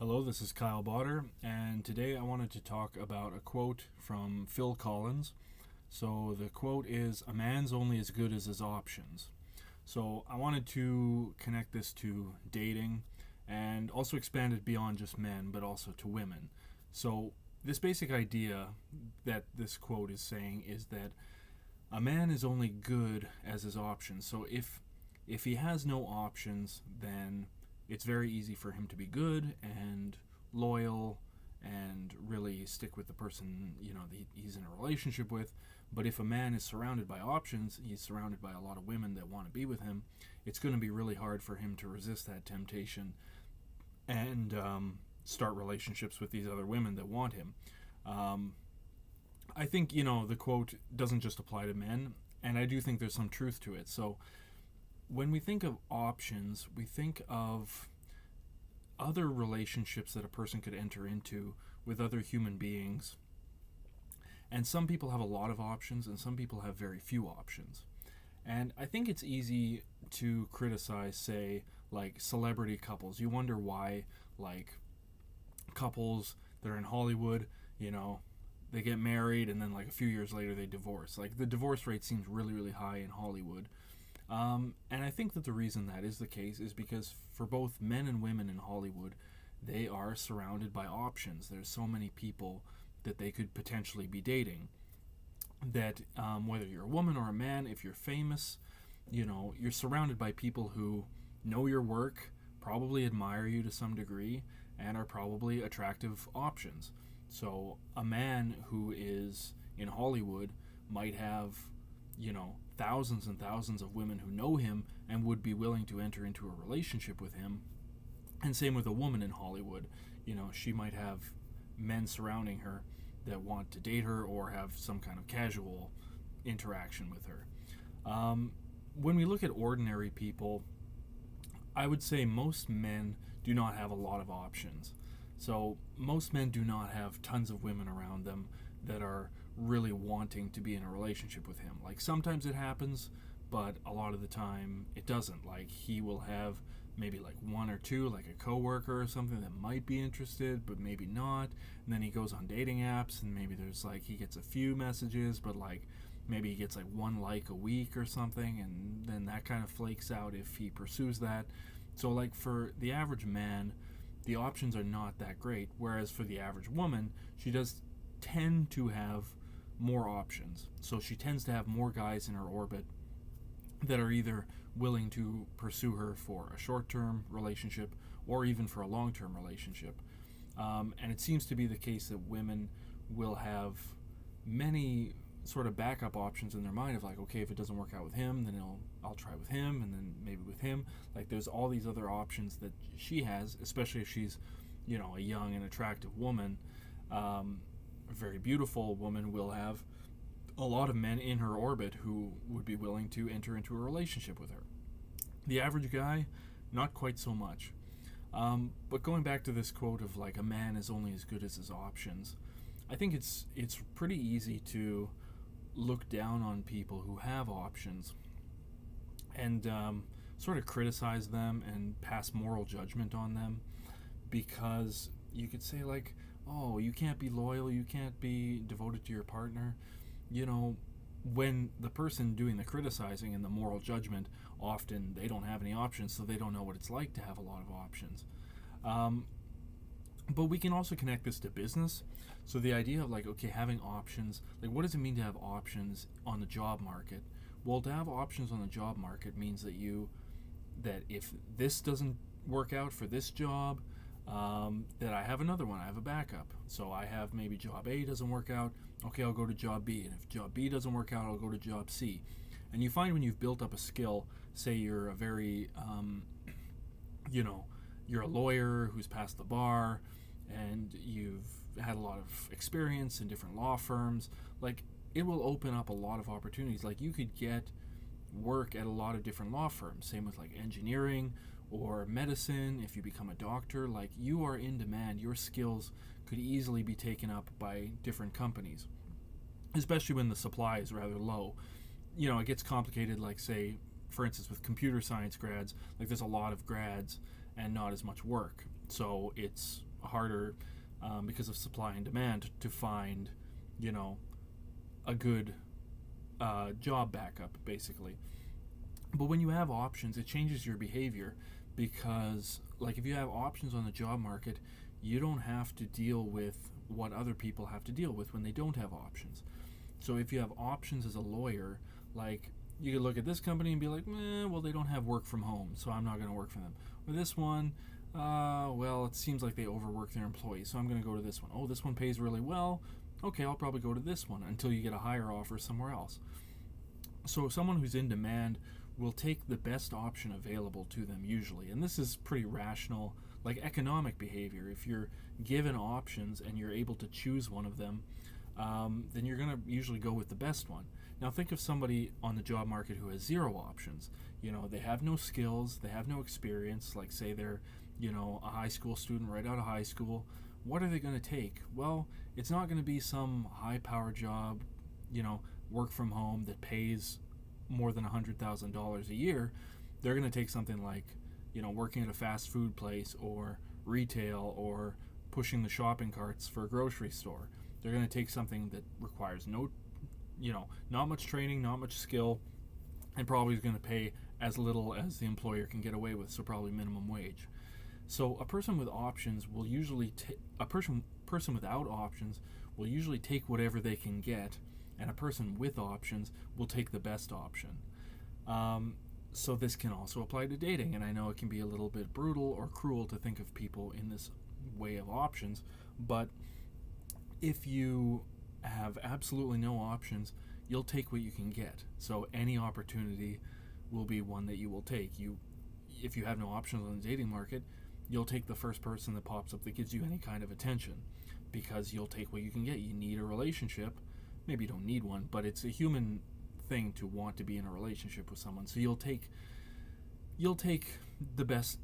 Hello, this is Kyle Botter, and today I wanted to talk about a quote from Phil Collins. So the quote is, "A man's only as good as his options." So I wanted to connect this to dating and also expand it beyond just men, but also to women. So this basic idea that this quote is saying is that a man is only good as his options. So if he has no options, then it's very easy for him to be good and loyal and really stick with the person that he's in a relationship with. But if a man is surrounded by options, he's surrounded by a lot of women that want to be with him, it's going to be really hard for him to resist that temptation and start relationships with these other women that want him. um, I think the quote doesn't just apply to men, and I do think there's some truth to it. So when we think of options, we think of other relationships that a person could enter into with other human beings. And some people have a lot of options, and some people have very few options. And I think it's easy to criticize, say, like celebrity couples. You wonder why, like, couples that are in Hollywood, they get married and then, like, a few years later they divorce. Like, the divorce rate seems really, really high in Hollywood. And I think that the reason that is the case is because for both men and women in Hollywood, they are surrounded by options. There's so many people that they could potentially be dating. That whether you're a woman or a man, if you're famous, you're surrounded by people who know your work, probably admire you to some degree, and are probably attractive options. So a man who is in Hollywood might have, thousands and thousands of women who know him and would be willing to enter into a relationship with him. And same with a woman in Hollywood. She might have men surrounding her that want to date her or have some kind of casual interaction with her. When we look at ordinary people, I would say most men do not have a lot of options. So most men do not have tons of women around them that are really wanting to be in a relationship with him. Like, sometimes it happens, but a lot of the time it doesn't. Like, he will have maybe like one or two, like a coworker or something that might be interested, but maybe not. And then he goes on dating apps, and maybe there's like he gets a few messages, but like maybe he gets like one like a week or something, and then that kind of flakes out if he pursues that. So like for the average man, the options are not that great, whereas for the average woman, she does tend to have more options. So she tends to have more guys in her orbit that are either willing to pursue her for a short-term relationship or even for a long-term relationship. And it seems to be the case that women will have many sort of backup options in their mind of like, okay, if it doesn't work out with him, then I'll try with him, and then maybe with him. Like, there's all these other options that she has, especially if she's, a young and attractive woman. A very beautiful woman will have a lot of men in her orbit who would be willing to enter into a relationship with her. The average guy, not quite so much. But going back to this quote of like, a man is only as good as his options, I think it's pretty easy to look down on people who have options and sort of criticize them and pass moral judgment on them, because you could say like, oh, you can't be loyal, you can't be devoted to your partner. When the person doing the criticizing and the moral judgment, often they don't have any options, so they don't know what it's like to have a lot of options. But we can also connect this to business. So the idea of like, okay, having options, like, what does it mean to have options on the job market? Well, to have options on the job market means that if this doesn't work out for this job, that I have another one. I have a backup. So I have maybe job A doesn't work out. Okay, I'll go to job B. And if job B doesn't work out, I'll go to job C. And you find when you've built up a skill, say you're a very, you're a lawyer who's passed the bar, and you've had a lot of experience in different law firms, like, it will open up a lot of opportunities. Like, you could get work at a lot of different law firms. Same with like engineering or medicine. If you become a doctor, like, you are in demand. Your skills could easily be taken up by different companies, especially when the supply is rather low. It gets complicated, like, say, for instance, with computer science grads, like, there's a lot of grads and not as much work. So it's harder because of supply and demand to find, you know, a good job backup, basically. But when you have options, it changes your behavior because, like, if you have options on the job market, you don't have to deal with what other people have to deal with when they don't have options. So if you have options as a lawyer, like, you could look at this company and be like, well, they don't have work from home, so I'm not going to work for them. Or this one, well, it seems like they overwork their employees, so I'm going to go to this one. Oh, this one pays really well. Okay, I'll probably go to this one until you get a higher offer somewhere else. So someone who's in demand will take the best option available to them usually. And this is pretty rational, like economic behavior. If you're given options and you're able to choose one of them, then you're going to usually go with the best one. Now think of somebody on the job market who has zero options. You know, they have no skills, they have no experience, like say they're, you know, a high school student right out of high school. What are they going to take? Well, it's not going to be some high-powered job, you know, work from home that pays more than $100,000 a year. They're going to take something like, you know, working at a fast food place or retail or pushing the shopping carts for a grocery store. They're going to take something that requires no, you know, not much training, not much skill, and probably is going to pay as little as the employer can get away with, so probably minimum wage. So a person with options will usually a person without options will usually take whatever they can get, and a person with options will take the best option. So this can also apply to dating, and I know it can be a little bit brutal or cruel to think of people in this way of options, but if you have absolutely no options, you'll take what you can get. So any opportunity will be one that you will take. If you have no options on the dating market, you'll take the first person that pops up that gives you any kind of attention, because you'll take what you can get. You need a relationship. Maybe you don't need one, but it's a human thing to want to be in a relationship with someone. So you'll take the best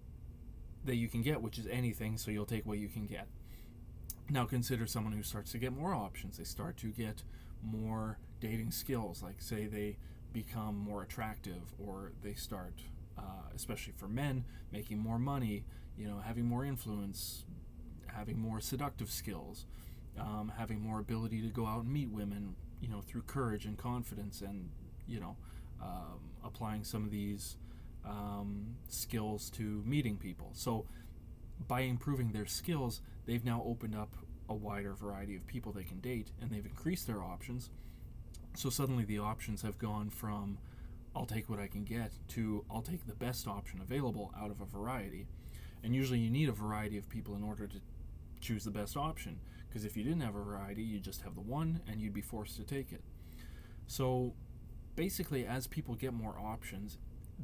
that you can get, which is anything, so you'll take what you can get. Now consider someone who starts to get more options. They start to get more dating skills, like say they become more attractive, or they start, especially for men, making more money, you know, having more influence, having more seductive skills, having more ability to go out and meet women, you know, through courage and confidence, and, you know, applying some of these skills to meeting people. So by improving their skills, they've now opened up a wider variety of people they can date, and they've increased their options. So suddenly the options have gone from I'll take what I can get to I'll take the best option available out of a variety. And usually you need a variety of people in order to choose the best option, because if you didn't have a variety, you'd just have the one and you'd be forced to take it. So basically, as people get more options,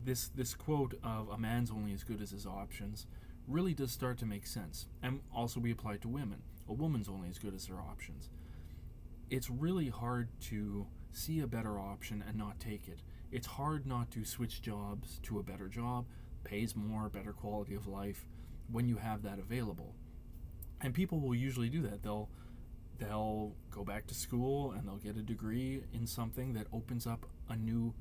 this quote of a man's only as good as his options really does start to make sense, and also be applied to women. A woman's only as good as her options. It's really hard to see a better option and not take it. It's hard not to switch jobs to a better job, pays more, better quality of life, when you have that available. And people will usually do that. They'll go back to school and they'll get a degree in something that opens up a new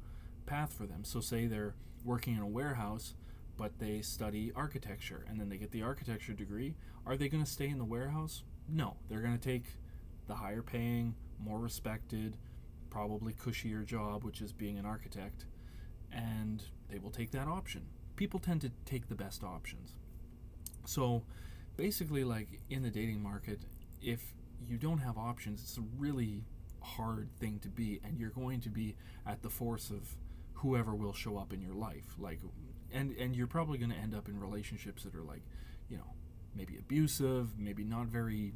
path for them. So say they're working in a warehouse, but they study architecture, and then they get the architecture degree. Are they going to stay in the warehouse? No. They're going to take the higher paying, more respected, probably cushier job, which is being an architect, and they will take that option. People tend to take the best options. So basically, like in the dating market, if you don't have options, it's a really hard thing to be, and you're going to be at the force of whoever will show up in your life. Like, and you're probably going to end up in relationships that are like, you know, maybe abusive, maybe not really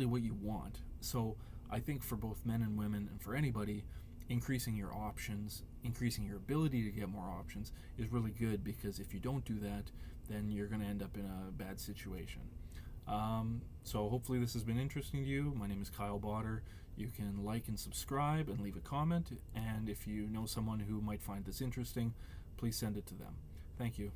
what you want. So I think for both men and women, and for anybody, increasing your options, increasing your ability to get more options is really good, because if you don't do that, then you're going to end up in a bad situation. So hopefully this has been interesting to you. My name is Kyle Botter. You can like and subscribe and leave a comment, and if you know someone who might find this interesting, please send it to them. Thank you.